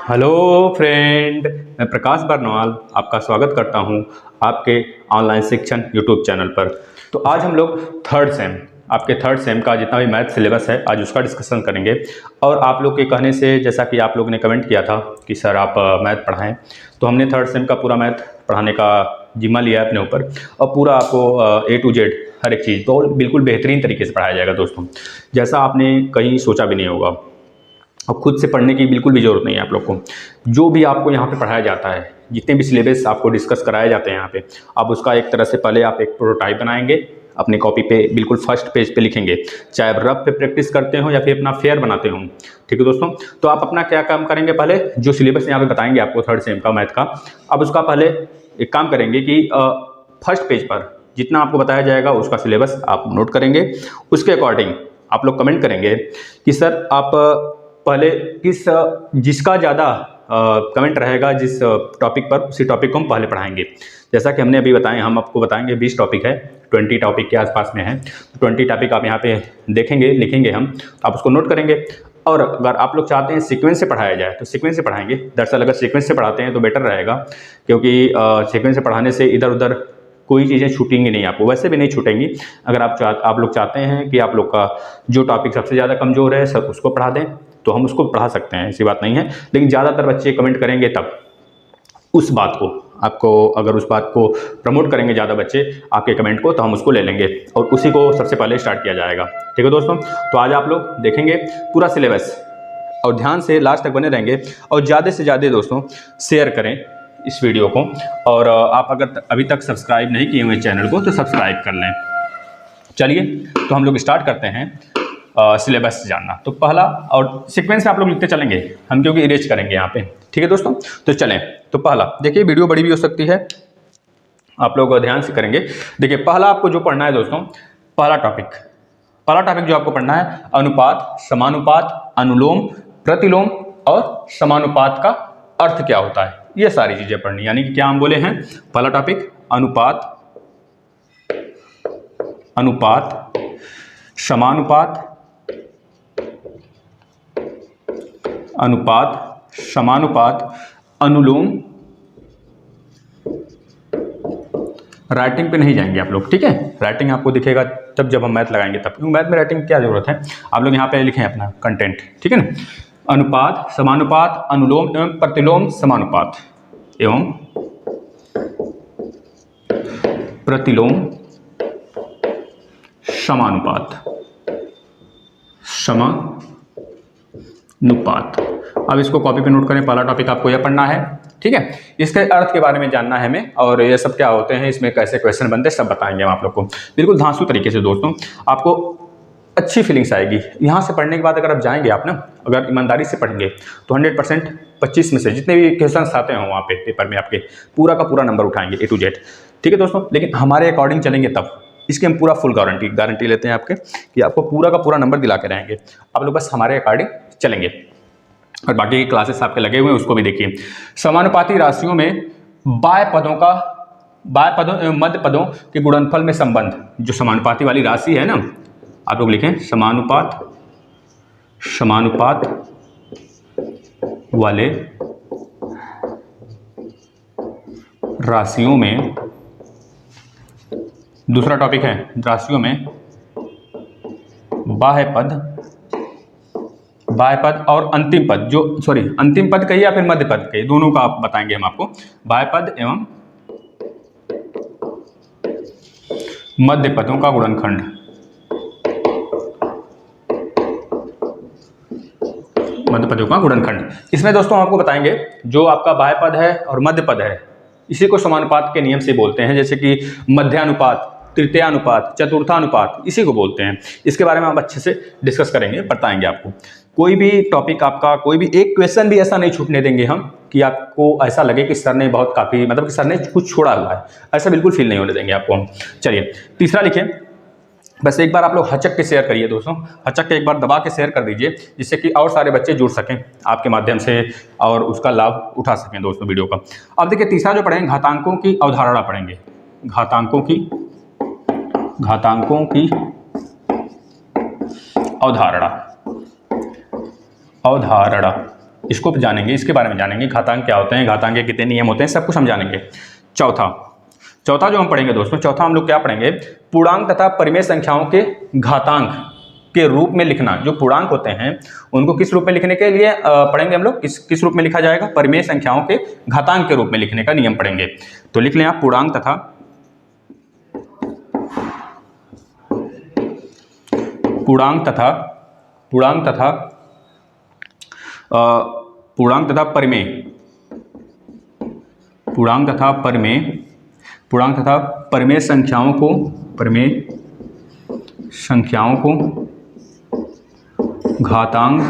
Hello friend, मैं प्रकाश बरनवाल आपका स्वागत करता हूं आपके ऑनलाइन शिक्षण यूट्यूब चैनल पर। तो आज हम लोग थर्ड सेम का जितना भी मैथ सिलेबस है आज उसका डिस्कशन करेंगे। और आप लोग के कहने से, जैसा कि आप लोगों ने कमेंट किया था कि सर आप मैथ पढ़ाएं, तो हमने थर्ड सेम का पूरा मैथ पढ़ाने का जिम्मा लिया है अपने ऊपर। और पूरा आपको A to Z हर एक चीज़ तो बिल्कुल बेहतरीन तरीके से पढ़ाया जाएगा दोस्तों, जैसा आपने कहीं सोचा भी नहीं होगा। अब खुद से पढ़ने की बिल्कुल भी ज़रूरत नहीं है आप लोग को। जो भी आपको यहाँ पे पढ़ाया जाता है, जितने भी सिलेबस आपको डिस्कस कराए जाते हैं यहाँ पे, आप उसका एक तरह से पहले आप एक प्रोटोटाइप बनाएंगे, अपनी कॉपी पे बिल्कुल फर्स्ट पेज पे लिखेंगे, चाहे आप रफ पे प्रैक्टिस करते हो या फिर अपना फेयर बनाते हो। ठीक है दोस्तों, तो आप अपना क्या काम करेंगे, पहले जो सिलेबस यहाँ पे बताएंगे आपको थर्ड सेम का मैथ का, अब उसका पहले एक काम करेंगे कि फर्स्ट पेज पर जितना आपको बताया जाएगा उसका सिलेबस आप नोट करेंगे। उसके अकॉर्डिंग आप लोग कमेंट करेंगे कि सर आप पहले जिसका ज़्यादा कमेंट रहेगा जिस टॉपिक पर, उसी टॉपिक को हम पहले पढ़ाएंगे। जैसा कि हमने अभी बताएं, हम आपको बताएंगे 20 टॉपिक है, 20 टॉपिक के आसपास में है। 20 टॉपिक आप यहाँ पे देखेंगे, लिखेंगे, हम आप उसको नोट करेंगे। और अगर आप लोग चाहते हैं सीक्वेंस से पढ़ाया जाए तो सीक्वेंस से पढ़ाएंगे। दरअसल अगर सीक्वेंस से पढ़ाते हैं तो बेटर रहेगा, क्योंकि सीक्वेंस से पढ़ाने से इधर उधर कोई चीज़ें छूटेंगी नहीं, आपको वैसे भी नहीं छूटेंगी। अगर आप लोग चाहते हैं कि आप लोग का जो टॉपिक सबसे ज़्यादा कमज़ोर है सब उसको पढ़ा दें, तो हम उसको पढ़ा सकते हैं, ऐसी बात नहीं है। लेकिन ज़्यादातर बच्चे कमेंट करेंगे तब उस बात को, आपको अगर उस बात को प्रमोट करेंगे ज़्यादा बच्चे आपके कमेंट को, तो हम उसको ले लेंगे और उसी को सबसे पहले स्टार्ट किया जाएगा। ठीक है दोस्तों, तो आज आप लोग देखेंगे पूरा सिलेबस और ध्यान से लास्ट तक बने रहेंगे। और ज़्यादा से ज़्यादा दोस्तों शेयर करें इस वीडियो को। और आप अगर अभी तक सब्सक्राइब नहीं किए हुए चैनल को तो सब्सक्राइब कर लें। चलिए, तो हम लोग स्टार्ट करते हैं सिलेबस जानना। तो पहला, और सीक्वेंस से आप लोग लिखते चलेंगे हम, क्योंकि इरेज करेंगे यहाँ पे। ठीक है दोस्तों, तो चलें। तो पहला देखिए, वीडियो बड़ी भी हो सकती है, आप लोग ध्यान से करेंगे। देखिए, पहला आपको जो पढ़ना है दोस्तों, पहला टॉपिक जो आपको पढ़ना है, अनुपात, समानुपात, अनुलोम, प्रतिलोम और समानुपात का अर्थ क्या होता है, ये सारी चीजें पढ़नी। यानी कि क्या हम बोले हैं, पहला टॉपिक अनुपात, समानुपात, अनुलोम। राइटिंग पे नहीं जाएंगे आप लोग, ठीक है। राइटिंग आपको दिखेगा तब जब हम मैथ लगाएंगे तब, क्योंकि मैथ में राइटिंग की क्या जरूरत है। आप लोग यहाँ पे लिखें अपना कंटेंट, ठीक है ना। अनुपात, समानुपात, अनुलोम एवं प्रतिलोम समानुपात एवं प्रतिलोम समानुपात। अब इसको कॉपी पे नोट करें, पहला टॉपिक आपको यह पढ़ना है, ठीक है। इसके अर्थ के बारे में जानना है हमें, और ये सब क्या होते हैं, इसमें कैसे क्वेश्चन बनते हैं, सब बताएंगे हम आप लोग को बिल्कुल धांसू तरीके से दोस्तों। आपको अच्छी फीलिंग्स आएगी यहाँ से पढ़ने के बाद। अगर आप जाएंगे, आप ना अगर ईमानदारी से पढ़ेंगे तो 100% 25 में से जितने भी क्वेश्चन आते हैं वहाँ पे पेपर में आपके पूरा का पूरा नंबर उठाएंगे A to Z। ठीक है दोस्तों, लेकिन हमारे अकॉर्डिंग चलेंगे तब, इसकी हम पूरा फुल गारंटी लेते हैं आपके कि आपको पूरा का पूरा नंबर दिला के रहेंगे। आप लोग बस हमारे अकॉर्डिंग चलेंगे, और बाकी क्लासेस आपके लगे हुए हैं उसको भी देखिए। समानुपाती राशियों में बाह्य पदों एवं मध्य पदों के गुणनफल में संबंध। जो समानुपाती वाली राशि है ना, आप लोग लिखें समानुपात वाले राशियों में, दूसरा टॉपिक है राशियों में बाह्य पद और अंतिम पद, अंतिम पद कहिए या फिर मध्य पद कहिए, दोनों का आप बताएंगे हम आपको। बाह्य पद एवं मध्य पदों का गुणनखंड, इसमें दोस्तों आपको बताएंगे जो आपका बाह्य पद है और मध्य पद है, इसी को समानुपात के नियम से बोलते हैं। जैसे कि मध्यानुपात, तृतीयानुपात, चतुर्थानुपात, इसी को बोलते हैं। इसके बारे में हम अच्छे से डिस्कस करेंगे, बताएंगे आपको। कोई भी टॉपिक आपका, कोई भी एक क्वेश्चन भी ऐसा नहीं छूटने देंगे हम कि आपको ऐसा लगे कि सर ने बहुत काफ़ी, मतलब कि सर ने कुछ छोड़ा हुआ है, ऐसा बिल्कुल फील नहीं होने देंगे आपको हम। चलिए, तीसरा लिखें। बस एक बार आप लोग हचक के शेयर करिए दोस्तों, हचक के एक बार दबा के शेयर कर दीजिए, जिससे कि और सारे बच्चे जुड़ सकें आपके माध्यम से और उसका लाभ उठा सकें दोस्तों वीडियो का। अब देखिए, तीसरा जो पढ़ेंगे, घातांकों की अवधारणा पढ़ेंगे। घातांकों की अवधारणा। इसको जानेंगे, इसके बारे में जानेंगे, घातांक क्या होते हैं, घातांक के कितने नियम होते हैं, सब कुछ हम जानेंगे। चौथा जो हम पढ़ेंगे दोस्तों, चौथा हम लोग क्या पढ़ेंगे, पूर्णांक तथा परिमेय संख्याओं के घातांक के रूप में लिखना। जो पूर्णांक होते हैं उनको किस रूप में लिखने के लिए पढ़ेंगे हम लोग, किस रूप में लिखा जाएगा, परिमेय संख्याओं के घातांक के रूप में लिखने का नियम पढ़ेंगे। तो लिख लें आप पूर्णांक तथा परिमेय संख्याओं को घातांक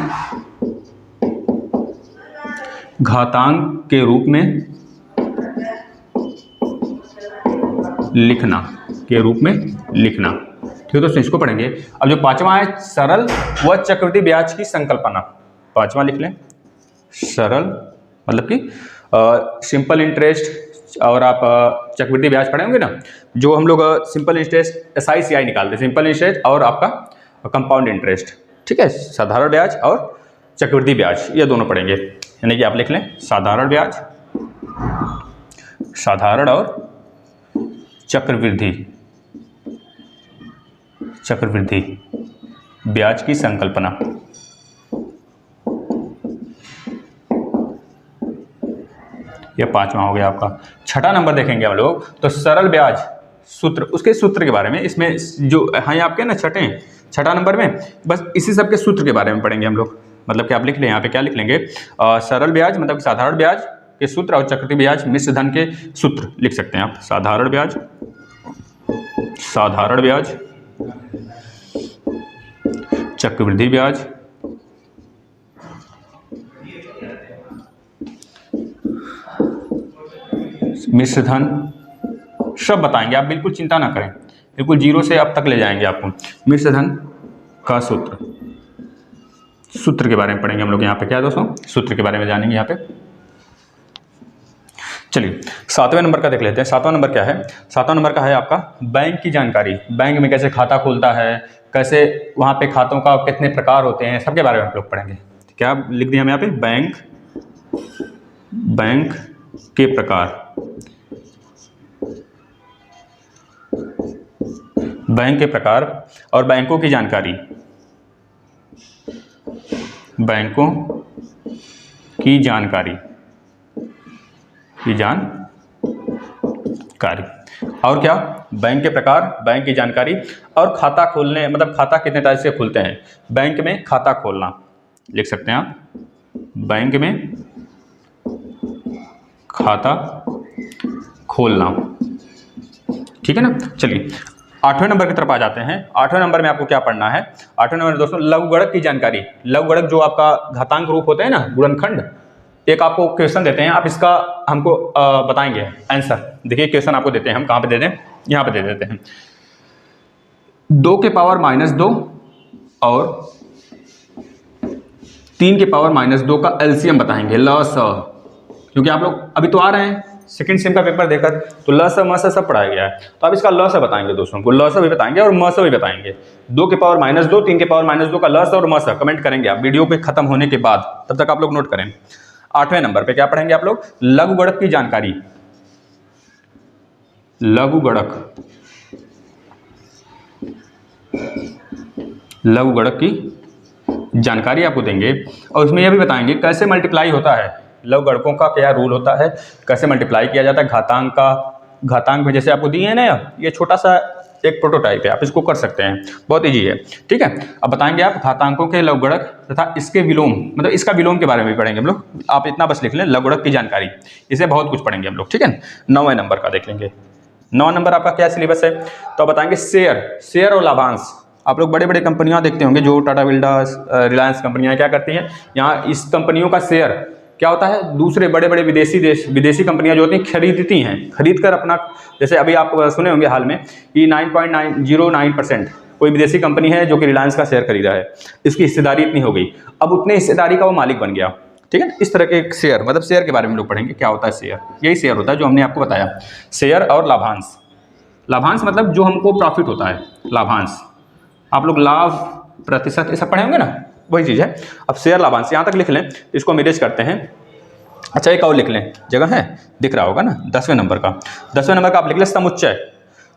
के रूप में लिखना, ठीक है दोस्तों, इसको पढ़ेंगे। अब जो पांचवा है सरल व चक्रवृद्धि ब्याज की संकल्पना, पांचवा लिख लें, सरल मतलब कि सिंपल इंटरेस्ट, और आप चक्रवृद्धि ब्याज पढ़े होंगे ना, जो हम लोग सिंपल इंटरेस्ट SICI निकालते हैं, सिंपल इंटरेस्ट और आपका कंपाउंड इंटरेस्ट, ठीक है, साधारण ब्याज और चक्रवृद्धि ब्याज, ये दोनों पढ़ेंगे। यानी कि आप लिख लें साधारण ब्याज, साधारण और चक्रवृद्धि ब्याज की संकल्पना। यह पांचवा हो गया आपका। छठा नंबर देखेंगे हम लोग, तो सरल ब्याज सूत्र, उसके सूत्र के बारे में, इसमें जो हैं आपके ना छठा नंबर में, बस इसी सब के सूत्र के बारे में पढ़ेंगे हम लोग। मतलब कि आप लिख लें यहाँ पे, क्या लिख लेंगे, सरल ब्याज मतलब साधारण ब्याज के सूत्र और चक्रवृद्धि ब्याज मिश्र धन के सूत्र लिख सकते हैं आप। साधारण ब्याज चक्रवृद्धि ब्याज मिश्र धन, सब बताएंगे आप, बिल्कुल चिंता ना करें, बिल्कुल जीरो से अब तक ले जाएंगे आपको। मिश्र धन का सूत्र के बारे में पढ़ेंगे हम लोग यहाँ पे। क्या दोस्तों, सूत्र के बारे में जानेंगे यहाँ पे। चलिए सातवें नंबर का देख लेते हैं। सातवां नंबर क्या है, सातवां नंबर का है आपका बैंक की जानकारी। बैंक में कैसे खाता खुलता है, कैसे वहाँ पे खातों का कितने प्रकार होते हैं, सबके बारे में हम लोग पढ़ेंगे। क्या लिख दिया हम यहाँ पे, बैंक के प्रकार, बैंक के प्रकार और बैंकों की जानकारी, बैंकों की जानकारी और क्या, बैंक के प्रकार, बैंक की जानकारी और खाता खोलने, मतलब खाता कितने टाइप से खुलते हैं। बैंक में खाता खोलना लिख सकते हैं आप, बैंक में खाता खोलना, ठीक है ना। चलिए आठवें नंबर की तरफ आ जाते हैं। आठवें नंबर में आपको क्या पढ़ना है, आठवें नंबर में दोस्तों लघुगणक की जानकारी। लघुगणक जो आपका घातांक रूप होते हैं ना, गुणनखंड, एक आपको क्वेश्चन देते हैं, आप इसका हमको बताएंगे आंसर। देखिए क्वेश्चन आपको देते हैं हम, कहाँ पे दे दें, यहाँ पे दे देते हैं। 2 के पावर -2 और 3 के पावर -2 का एलसीएम बताएंगे, लस, क्योंकि आप लोग अभी तो आ रहे हैं सेकंड सेम का पेपर देकर, तो लस मस सब पढ़ाया गया है, तो आप इसका लस बताएंगे दोस्तों को, लस भी बताएंगे और मस भी बताएंगे। 2 के पावर -2, 3 के पावर -2 का लस और मस कमेंट करेंगे आप वीडियो पे खत्म होने के बाद, तब तक आप लोग नोट करें। आठवें नंबर पे क्या पढ़ेंगे आप लोग, लघुगणक की जानकारी। लघुगणक की जानकारी आपको देंगे और उसमें यह भी बताएंगे कैसे मल्टीप्लाई होता है, लघुगणकों का क्या रूल होता है, कैसे मल्टीप्लाई किया जाता है घातांक का। घातांक में जैसे आपको दिए हैं ना, ये छोटा सा एक प्रोटोटाइप है, आप इसको कर सकते हैं, बहुत ईजी है, ठीक है। अब बताएंगे आप घातांकों के लघुगणक तथा इसके विलोम, मतलब इसका विलोम के बारे में भी पढ़ेंगे हम लोग। आप इतना बस लिख लें, लघुगणक की जानकारी, इसे बहुत कुछ पढ़ेंगे हम लोग, ठीक है। 9वें नंबर का देख लेंगे। 9वां नंबर आपका क्या सिलेबस है, तो बताएंगे शेयर और लाभांश। आप लोग बड़े बड़े कंपनियां देखते होंगे, जो टाटा बिरला, रिलायंस कंपनियां क्या करती हैं, यहाँ इस कंपनियों का शेयर क्या होता है, दूसरे बड़े बड़े विदेशी कंपनियां जो होती हैं खरीदती हैं, खरीद कर अपना, जैसे अभी आप सुने होंगे हाल में कि 9.909% कोई विदेशी कंपनी है जो कि रिलायंस का शेयर खरीदा है, इसकी हिस्सेदारी इतनी हो गई, अब उतने हिस्सेदारी का वो मालिक बन गया, ठीक है। इस तरह के शेयर, मतलब शेयर के बारे में लोग पढ़ेंगे, क्या होता है शेयर, यही शेयर होता है जो हमने आपको बताया। शेयर और लाभांश, लाभांश मतलब जो हमको प्रॉफिट होता है, लाभांश, आप लोग लाभ प्रतिशत ये सब पढ़े होंगे ना, वही चीज़ है। अब शेयर लाभांश यहाँ तक लिख लें, इसको हम इरेज करते हैं। अच्छा एक और लिख लें, जगह है, दिख रहा होगा ना, 10वें नंबर का। 10वें नंबर का आप लिख लें समुच्चय।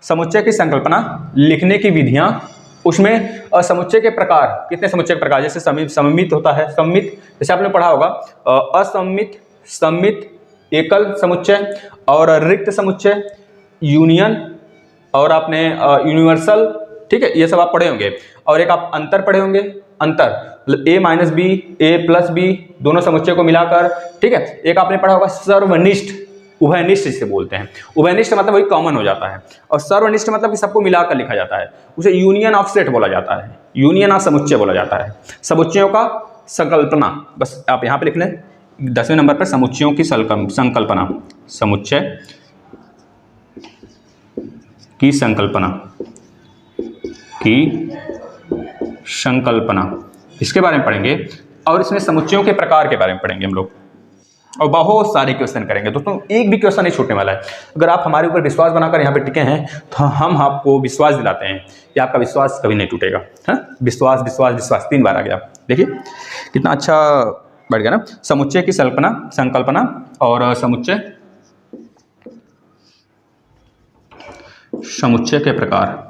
समुच्चय की संकल्पना, लिखने की विधियाँ, उसमें समुच्चय के प्रकार, कितने समुच्चय के प्रकार, जैसे सममित होता है, सममित जैसे आपने पढ़ा होगा, असममित, सममित, एकल समुच्चय और रिक्त समुच्चय, यूनियन और आपने यूनिवर्सल, ठीक है, ये सब आप पढ़े होंगे। और एक आप अंतर पढ़े होंगे, अंतर मतलब a minus B, A plus B, दोनों समुच्चय को मिलाकर, ठीक है। एक आपने पढ़ा होगा सर्वनिष्ठ, उभयनिष्ठ जिसे बोलते हैं। उभयनिष्ठ मतलब वही कॉमन हो जाता है, और सर्वनिष्ठ मतलब कि सबको मिलाकर लिखा जाता है, उसे यूनियन ऑफ सेट बोला जाता है, यूनियन ऑफ समुच्चय बोला जाता है। समुच्चयों का संकल्पना, बस आप यहाँ पे लिख लें 10वें नंबर पर, समुच्चयों की संकल्पना, समुच्चय की संकल्पना, इसके बारे में पढ़ेंगे। और इसमें समुच्चयों के प्रकार के बारे में पढ़ेंगे हम लोग, और बहुत सारे क्वेश्चन करेंगे दोस्तों, एक भी क्वेश्चन नहीं छूटने वाला है। अगर आप हमारे ऊपर विश्वास बनाकर यहाँ पे टिके हैं तो हम आपको विश्वास दिलाते हैं कि आपका विश्वास कभी नहीं टूटेगा। हाँ, विश्वास विश्वास विश्वास 3 बार आ गया, देखिए कितना अच्छा बढ़ गया ना। समुच्चय की संकल्पना और समुच्चय के प्रकार,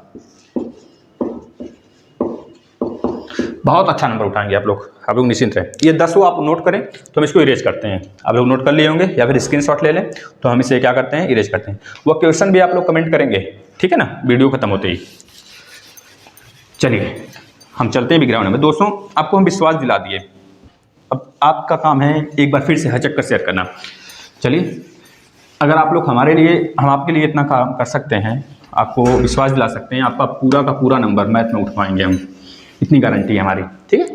बहुत अच्छा नंबर उठाएंगे आप लोग निश्चिंत रहे। ये 10 आप नोट करें तो हम इसको इरेज करते हैं, आप लोग नोट कर लिए होंगे या फिर स्क्रीनशॉट ले लें, तो हम इसे क्या करते हैं, इरेज करते हैं। वो क्वेश्चन भी आप लोग कमेंट करेंगे, ठीक है ना, वीडियो खत्म होते ही। चलिए हम चलते हैं विग्रह में। दोस्तों आपको हम विश्वास दिला दिए, अब आपका काम है एक बार फिर से हचक कर शेयर करना। चलिए, अगर आप लोग हमारे लिए, हम आपके लिए इतना काम कर सकते हैं, आपको विश्वास दिला सकते हैं, आपका पूरा का पूरा नंबर मैथ में उठवाएंगे हम, इतनी गारंटी है हमारी, ठीक है।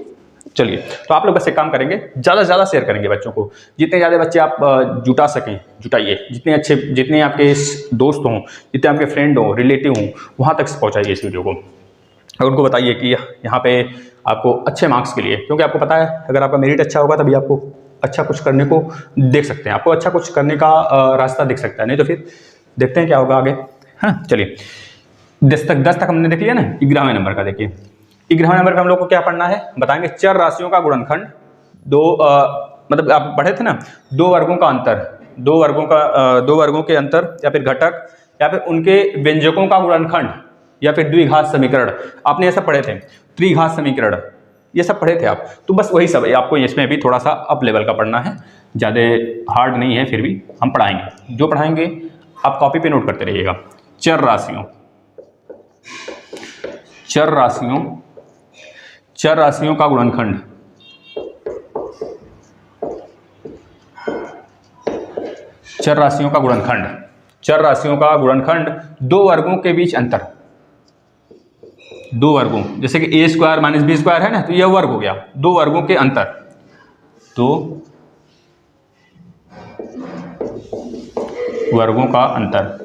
चलिए, तो आप लोग बस एक काम करेंगे, ज़्यादा से ज़्यादा शेयर करेंगे बच्चों को, जितने ज़्यादा बच्चे आप जुटा सकें जुटाइए, जितने आपके दोस्त हों, जितने आपके फ्रेंड हों, रिलेटिव हों, वहाँ तक पहुँचाइए इस वीडियो को। और उनको बताइए कि यहाँ पे आपको अच्छे मार्क्स के लिए, क्योंकि आपको पता है अगर आपका मेरिट अच्छा होगा तभी आपको अच्छा कुछ करने को देख सकते हैं, आपको अच्छा कुछ करने का रास्ता दिख सकता है, नहीं तो फिर देखते हैं क्या होगा आगे। हाँ चलिए, 10 तक हमने देख लिया ना। 11वें नंबर का देखिए, 11वें नंबर का हम लोग को क्या पढ़ना है, बताएंगे। चर राशियों का गुणनखंड, मतलब आप पढ़े थे ना, 2 वर्गों का अंतर, 2 वर्गों के अंतर या फिर घटक, या फिर उनके व्यंजकों का गुणनखंड, या फिर द्विघात समीकरण, आपने ये सब पढ़े थे, त्रिघात समीकरण, ये सब पढ़े थे आप। तो बस वही सब आपको इसमें भी थोड़ा सा अप लेवल का पढ़ना है, ज़्यादा हार्ड नहीं है, फिर भी हम पढ़ाएंगे। जो पढ़ाएंगे आप कॉपी पे नोट करते रहिएगा। चर राशियों का गुणनखंड, चर राशियों का गुणनखंड, 2 वर्गों के बीच अंतर, 2 वर्गों, जैसे कि a square minus B square है ना, तो यह वर्ग हो गया, 2 वर्गों के अंतर, 2 वर्गों का अंतर,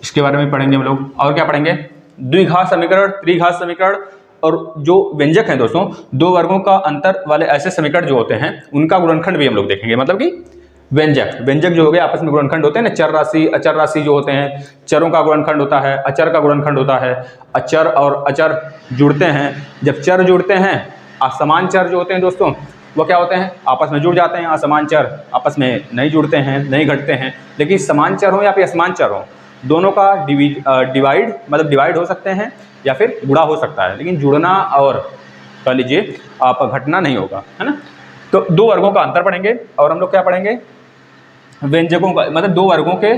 इसके बारे में पढ़ेंगे हम लोग। और क्या पढ़ेंगे, द्विघात समीकरण, त्रिघात समीकरण, और जो व्यंजक हैं दोस्तों, 2 वर्गों का अंतर वाले ऐसे समीकरण जो होते हैं उनका गुणनखंड भी हम लोग देखेंगे। मतलब कि व्यंजक जो हो गए आपस में गुणनखंड होते हैं ना, चर राशि अचर राशि जो होते हैं, चरों का गुणनखंड होता है, अचर का गुणनखंड होता है, अचर और अचर जुड़ते हैं, जब चर जुड़ते हैं, असमान चर जो होते हैं दोस्तों वो क्या होते हैं, आपस में जुड़ जाते हैं, असमान चर आपस में नहीं जुड़ते हैं, नहीं घटते हैं। लेकिन समान चर हो या फिर असमान चर हो, दोनों का डिवाइड हो सकते हैं या फिर गुणा हो सकता है, लेकिन जुड़ना और कह लीजिए आप घटना नहीं होगा, है ना। तो 2 वर्गों का अंतर पढ़ेंगे, और हम लोग क्या पढ़ेंगे, व्यंजकों का, मतलब 2 वर्गों के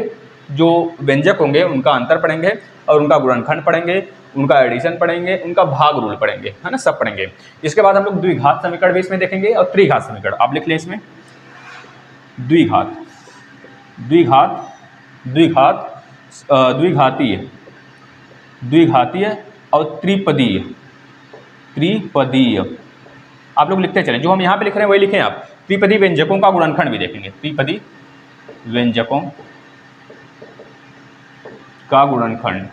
जो व्यंजक होंगे उनका अंतर पढ़ेंगे, और उनका गुणनखंड पढ़ेंगे, उनका एडिशन पढ़ेंगे, उनका भाग रूल पढ़ेंगे, है ना, सब पढ़ेंगे। इसके बाद हम लोग द्विघात समीकरण भी इसमें देखेंगे, और त्रिघात समीकरण आप लिख लें इसमें। द्विघातीय और त्रिपदीय आप लोग लिखते चलें, जो हम यहाँ पे लिख रहे हैं वही लिखें आप। त्रिपदी व्यंजकों का गुणनखंड भी देखेंगे, त्रिपदी व्यंजकों का गुणनखंड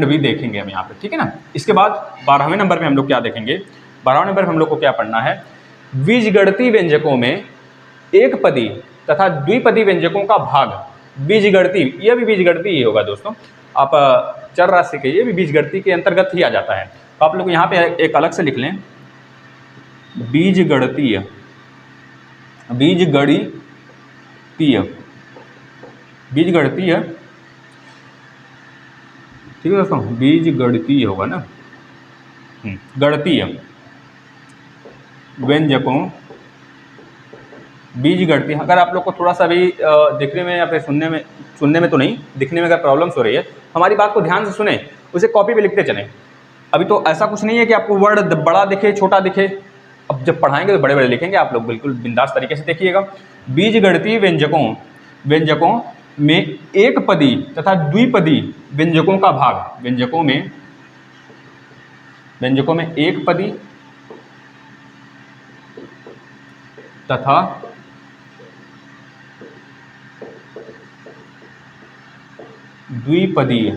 भी देखेंगे हम यहाँ पे, ठीक है ना। इसके बाद 12वें नंबर में हम लोग क्या देखेंगे, 12वें नंबर में हम लोग को क्या पढ़ना है, बीजगणितीय व्यंजकों में एकपदी तथा द्विपदी व्यंजकों का भाग। बीजगणितीय, यह भी बीजगणितीय ही होगा दोस्तों, आप चर राशि के ये भी बीजगणित के अंतर्गत ही आ जाता है। तो आप लोग यहाँ पे एक अलग से लिख लें, बीजगणितीय, बीजगणितीय, बीजगणितीय, ठीक है दोस्तों, बीजगणितीय होगा ना, गणितीय व्यंजकों, बीजगणितीय। अगर आप लोग को थोड़ा सा भी दिखने में या फिर सुनने में तो नहीं, दिखने में अगर प्रॉब्लम्स हो रही है, हमारी बात को ध्यान से सुने, उसे कॉपी पे लिखते चलें। अभी तो ऐसा कुछ नहीं है कि आपको वर्ड बड़ा दिखे छोटा दिखे, अब जब पढ़ाएंगे तो बड़े बड़े लिखेंगे। आप लोग बिल्कुल बिंदास तरीके से देखिएगा। बीजगणितीय व्यंजकों में एक पदी तथा द्विपदी व्यंजकों का भाग, व्यंजकों में एक पदी तथा द्विपदीय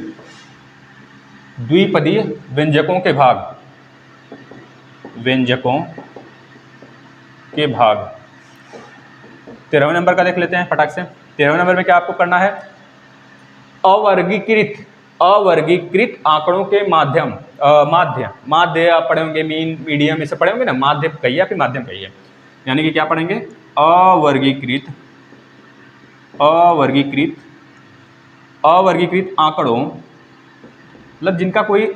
व्यंजकों के भाग 13वें नंबर का देख लेते हैं फटाक से। 13वें नंबर में क्या आपको करना है, अवर्गीकृत आंकड़ों के माध्य आप पढ़े होंगे, मीन मीडियम इसे पढ़े होंगे ना, माध्य कहिए या फिर माध्यम कहिए, यानी कि क्या पढ़ेंगे, अवर्गीकृत आंकड़ों, मतलब जिनका कोई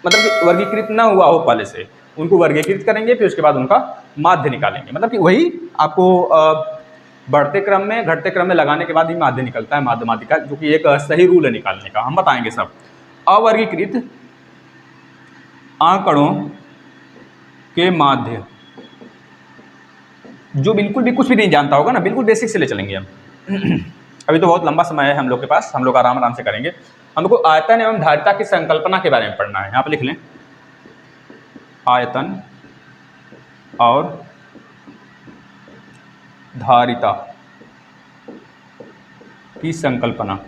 मतलब कि वर्गीकृत ना हुआ हो पहले से, उनको वर्गीकृत करेंगे, फिर उसके बाद उनका माध्य निकालेंगे। मतलब कि वही आपको बढ़ते क्रम में घटते क्रम में लगाने के बाद ही माध्य निकलता है, माध्यमातिका, जो कि एक सही रूल है निकालने का, हम बताएंगे सब। अवर्गीकृत आंकड़ों के माध्य, जो बिल्कुल भी कुछ भी नहीं जानता होगा ना, बिल्कुल बेसिक से ले चलेंगे हम। अभी तो बहुत लंबा समय है हम लोग के पास, हम लोग आराम से करेंगे। हमको आयतन एवं धारिता की संकल्पना के बारे में पढ़ना है। यहाँ पे लिख लें, आयतन और धारिता की संकल्पना।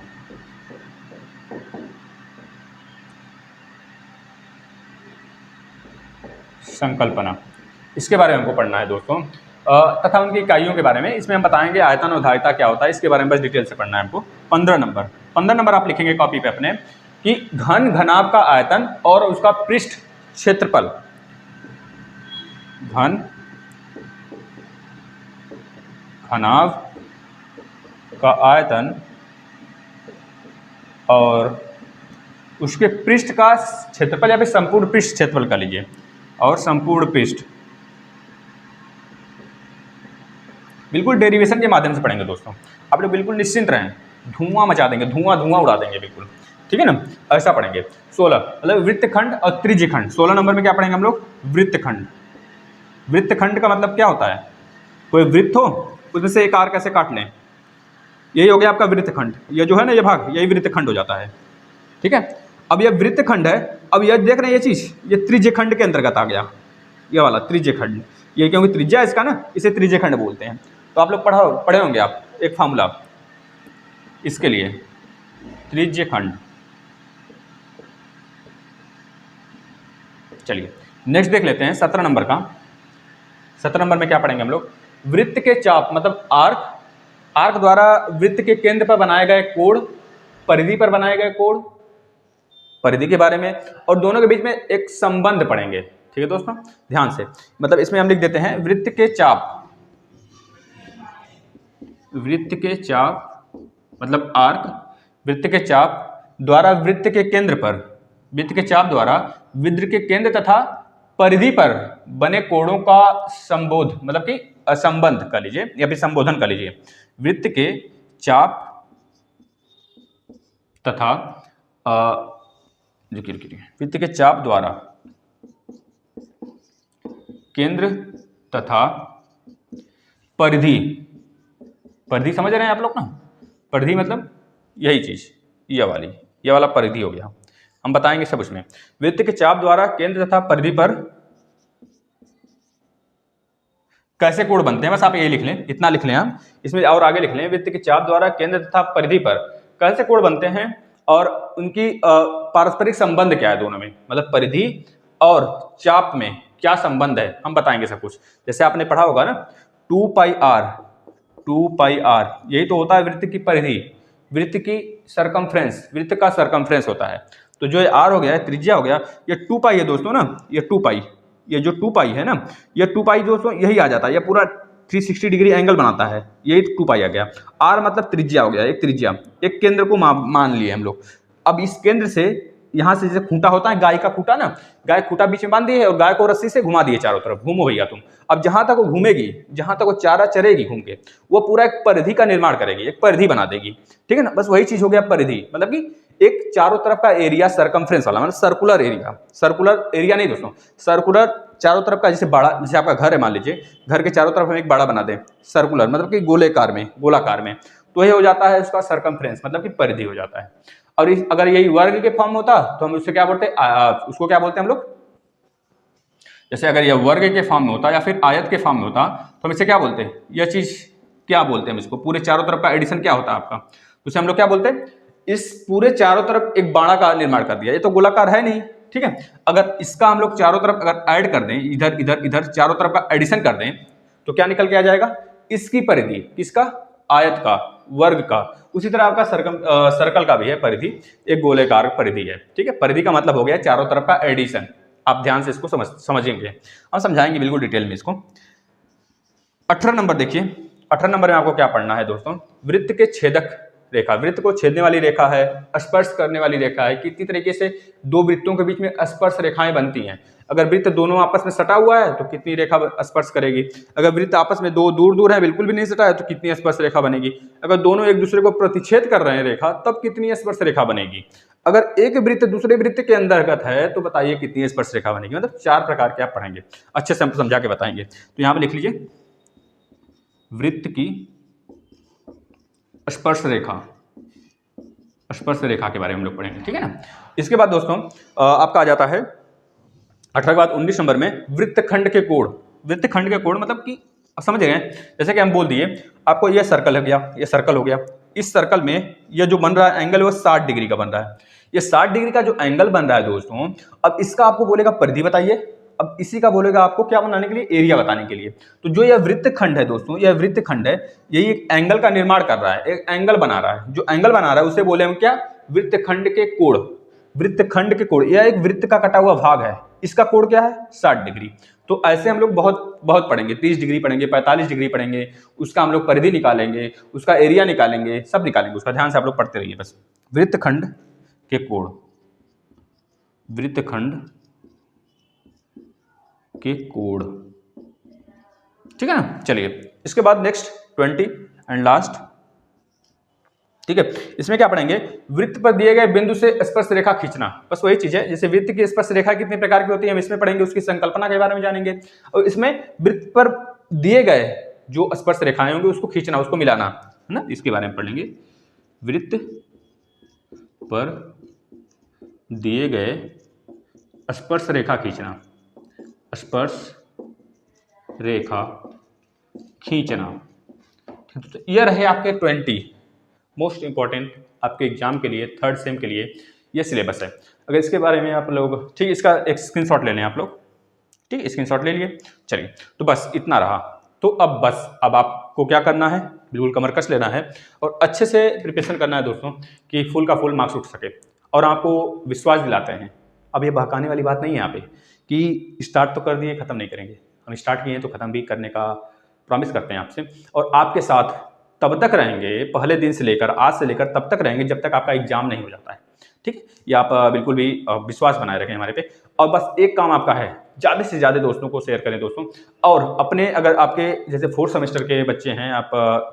इसके बारे में हमको पढ़ना है दोस्तों, तथा उनकी इकाइयों के बारे में। इसमें हम बताएंगे आयतन और धारिता क्या होता है, इसके बारे में बस डिटेल से पढ़ना है हमको। 15 नंबर आप लिखेंगे कॉपी पे अपने कि घनाभ का आयतन और उसका पृष्ठ क्षेत्रफल, घनाभ का आयतन और उसके पृष्ठ का क्षेत्रफल, या फिर संपूर्ण पृष्ठ क्षेत्रफल का लीजिए, और संपूर्ण पृष्ठ, बिल्कुल डेरिवेशन के माध्यम से पढ़ेंगे दोस्तों। आप लोग बिल्कुल निश्चिंत रहें, धुआं मचा देंगे, धुआं उड़ा देंगे बिल्कुल, ठीक है ना, ऐसा पढ़ेंगे। 16 मतलब वृत्तखंड और त्रिज्यखंड। 16 नंबर में क्या पढ़ेंगे हम लोग, वृत्तखंड का मतलब क्या होता है, कोई वृत्त हो उसमें से एक आर्क कैसे काट लें, यही हो गया आपका वृत्तखंड। ये जो है ना, ये भाग, यही वृत्तखंड हो जाता है, ठीक है। अब ये वृत्तखंड है, अब ये देख रहे हैं ये चीज, ये त्रिज्यखंड के अंतर्गत आ गया, ये वाला त्रिज्यखंड, ये क्योंकि त्रिज्या इसका ना, इसे त्रिज्यखंड बोलते हैं। तो आप लोग पढ़े होंगे आप एक फार्मूला इसके लिए, त्रिज्यखंड। चलिए नेक्स्ट देख लेते हैं 17 नंबर का। 17 नंबर में क्या पढ़ेंगे हम लोग, वृत्त के चाप मतलब आर्क द्वारा वृत्त के केंद्र पर बनाए गए कोण, परिधि पर बनाए गए कोण, परिधि के बारे में, और दोनों के बीच में एक संबंध पढ़ेंगे, ठीक है दोस्तों, ध्यान से। मतलब इसमें हम लिख देते हैं वृत्त के चाप मतलब आर्क, वृत्त के चाप द्वारा वृत्त के केंद्र पर, वृत्त के चाप द्वारा वृत्त के केंद्र तथा परिधि पर बने कोणों का संबोध मतलब कि संबंध कर लीजिए या फिर संबोधन कर लीजिए। वृत्त के चाप तथा वृत्त के चाप द्वारा केंद्र तथा परिधि समझ रहे हैं आप लोग ना, परिधि मतलब यही चीज, ये वाला परिधि हो गया, हम बताएंगे सब उसमें। वृत्त के चाप द्वारा केंद्र तथा परिधि पर कैसे कोण बनते हैं, बस आप ये लिख लें, इतना लिख लें हम, इसमें और आगे लिख लें, वृत्त के चाप द्वारा केंद्र तथा परिधि पर कैसे कोण बनते हैं और उनकी पारस्परिक संबंध क्या है दोनों में, मतलब परिधि और चाप में क्या संबंध है, हम बताएंगे सब कुछ। जैसे आपने पढ़ा होगा ना 2 पाई आर, यही तो होता है वृत्त की परिधि, वृत्त की सरकमफ्रेंस, वृत्त का सरकमफ्रेंस होता है। तो जो ये आर हो गया है, त्रिज्या हो गया, ये 2 पाई है दोस्तों ना, ये 2 पाई, ये जो 2 पाई है ना, ये 2 पाई दोस्तों यही आ जाता है, ये पूरा 360 डिग्री एंगल बनाता है, यही 2 पाई आ गया। आर मतलब त्रिज्या हो गया, एक त्रिज्या, एक केंद्र को मान लिए हम लोग। अब इस केंद्र से यहाँ से जैसे खूंटा होता है, गाय का खूंटा ना, गाय खूंटा बीच में बांध दिए और गाय को रस्सी से घुमा दिए चारों तरफ, घूमो भैया तुम। अब जहां तक वो घूमेगी, जहां तक वो चारा चरेगी घूम के, वो पूरा एक परिधि का निर्माण करेगी, एक परिधि बना देगी, ठीक है ना। बस वही चीज हो गया परिधि, मतलब कि एक चारों तरफ का एरिया सरकमफ्रेंस वाला, मतलब सर्कुलर एरिया, सर्कुलर एरिया नहीं दोस्तों, सर्कुलर चारों तरफ का, जैसे बाड़ा, जैसे आपका घर है मान लीजिए, घर के चारों तरफ हम एक बाड़ा बना दें सर्कुलर, मतलब कि गोलेकार में, गोलाकार में, तो ये हो जाता है उसका सरकमफ्रेंस, मतलब कि परिधि हो जाता है। और अगर यही वर्ग के फॉर्म होता तो हम उससे क्या बोलते, उसको क्या बोलते हैं हम लोग, जैसे अगर यह वर्ग के फॉर्म में होता या फिर आयत के फॉर्म में होता तो हम इसे क्या बोलते हैं, यह चीज क्या बोलते हैं हम इसको, पूरे चारों तरफ का एडिशन क्या होता है आपका, तो उसे हम लोग क्या बोलते हैं, इस पूरे चारों तरफ एक बाड़ा का निर्माण कर दिया, ये तो गोलाकार है नहीं, ठीक है। अगर इसका हम लोग चारों तरफ अगर ऐड कर दें, इधर इधर इधर चारों तरफ का एडिशन कर दें, तो क्या निकल के आ जाएगा, इसकी परिधि, किसका, आयत का, वर्ग का। उसी तरह आपका सर्कल का भी है परिधि, एक गोलेकार परिधि है, ठीक है। परिधि का मतलब हो गया चारों तरफ का एडिशन। आप ध्यान से इसको समझेंगे, हम समझाएंगे बिल्कुल डिटेल में इसको। 18 नंबर देखिए, 18 नंबर में आपको क्या पढ़ना है दोस्तों, वृत्त के छेदक रेखा, वृत्त को छेदने वाली रेखा है, स्पर्श करने वाली रेखा है, कितनी तरीके से दो वृत्तों के बीच में स्पर्श रेखाएं बनती हैं। अगर वृत्त दोनों आपस में सटा हुआ है तो कितनी रेखा स्पर्श करेगी, अगर वृत्त आपस में दो दूर दूर है, बिल्कुल भी नहीं सटा है, तो कितनी स्पर्श रेखा बनेगी, अगर दोनों एक दूसरे को प्रतिच्छेद कर रहे हैं रेखा, तब कितनी स्पर्श रेखा बनेगी, अगर एक वृत्त दूसरे वृत्त के अंतर्गत है तो बताइए कितनी स्पर्श रेखा बनेगी। मतलब 4 प्रकार के आप पढ़ेंगे, अच्छे से हम समझा के बताएंगे। तो यहाँ पे लिख लीजिए, वृत्त की स्पर्श रेखा, स्पर्श रेखा के बारे में हम लोग पढ़ेंगे, ठीक है ना। इसके बाद दोस्तों आपका आ जाता है 18 के बाद 19 नंबर में वृत्तखंड के कोण। वृत्तखंड के कोण मतलब कि समझ गए, जैसे कि हम बोल दिए आपको, ये सर्कल हो गया, ये सर्कल हो गया, इस सर्कल में ये जो बन रहा है एंगल वो 60 डिग्री का बन रहा है। ये 60 डिग्री का जो एंगल बन रहा है दोस्तों, अब इसका आपको बोलेगा परिधि बताइए, अब इसी का बोलेगा आपको क्या बनाने के लिए, एरिया बताने के लिए। तो जो यह वृत्तखंड है दोस्तों, यह वृत्तखंड है, यही एक एंगल का निर्माण कर रहा है, एक एंगल बना रहा है। जो एंगल बना रहा है उसे बोले हम क्या, वृत्तखंड के कोण। वृत्तखंड के कोण, यह एक वृत्त का कटा हुआ भाग है, इसका कोण क्या है, 60 डिग्री। तो ऐसे हम लोग बहुत बहुत पढ़ेंगे, 30 डिग्री पढ़ेंगे, 45 डिग्री पढ़ेंगे, उसका हम लोग परिधि निकालेंगे, उसका एरिया निकालेंगे, सब निकालेंगे, उसका ध्यान से आप लोग पढ़ते रहिए बस। वृत्तखंड के कोण, वृत्तखंड के कोण, ठीक है ना। चलिए इसके बाद नेक्स्ट 20 एंड लास्ट, ठीक है। इसमें क्या पढ़ेंगे, वृत्त पर दिए गए बिंदु से स्पर्श रेखा खींचना, बस वही चीज है। जैसे वृत्त की स्पर्श रेखा कितने प्रकार की होती है हम इसमें पढ़ेंगे, उसकी संकल्पना के बारे में जानेंगे, और इसमें वृत्त पर दिए गए जो स्पर्श रेखाएं होंगी उसको खींचना, उसको मिलाना, है ना, इसके बारे में पढ़ेंगे। वृत्त पर दिए गए स्पर्श रेखा खींचना, स्पर्श रेखा खींचना। तो ये रहे आपके 20 मोस्ट इंपॉर्टेंट आपके एग्जाम के लिए, 3rd सेम के लिए ये सिलेबस है। अगर इसके बारे में आप लोग, ठीक, इसका एक स्क्रीनशॉट ले लें आप लोग, ठीक, स्क्रीनशॉट ले लिए। चलिए तो बस इतना रहा। तो अब आपको क्या करना है, बिल्कुल कमर कस लेना है और अच्छे से प्रिपरेशन करना है दोस्तों, कि फुल का फुल मार्क्स उठ सके। और आपको विश्वास दिलाते हैं, अब ये बहकाने वाली बात नहीं है यहाँ पे कि स्टार्ट तो कर दिए ख़त्म नहीं करेंगे, हम स्टार्ट किए हैं तो ख़त्म भी करने का प्रॉमिस करते हैं आपसे, और आपके साथ तब तक रहेंगे, पहले दिन से लेकर आज से लेकर तब तक रहेंगे जब तक आपका एग्जाम नहीं हो जाता है, ठीक है। ये आप बिल्कुल भी विश्वास बनाए रखें हमारे पे। और बस एक काम आपका है, ज़्यादा से ज़्यादा दोस्तों को शेयर करें दोस्तों, और अपने, अगर आपके जैसे 4th सेमेस्टर के बच्चे हैं, आप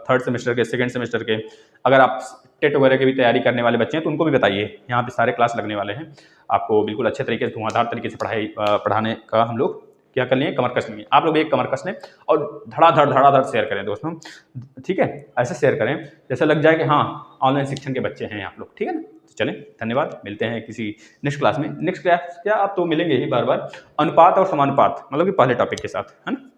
3rd सेमेस्टर के, 2nd सेमेस्टर के, अगर आप टेट वगैरह की भी तैयारी करने वाले बच्चे हैं तो उनको भी बताइए, यहाँ पे सारे क्लास लगने वाले हैं, आपको बिल्कुल अच्छे तरीके से, धुआंधार तरीके से पढ़ाने का हम लोग क्या कर लिए, कमर कस लिए। आप लोग एक कमर कस लें और धड़ाधड़ शेयर करें दोस्तों, ठीक है। ऐसे शेयर करें जैसे लग जाए कि हाँ ऑनलाइन शिक्षण के बच्चे हैं आप लोग, ठीक है ना। तो चलें, धन्यवाद, मिलते हैं किसी नेक्स्ट क्लास में। नेक्स्ट क्लास क्या, आप तो मिलेंगे ही बार बार, अनुपात और समानुपात, मतलब कि पहले टॉपिक के साथ, है ना।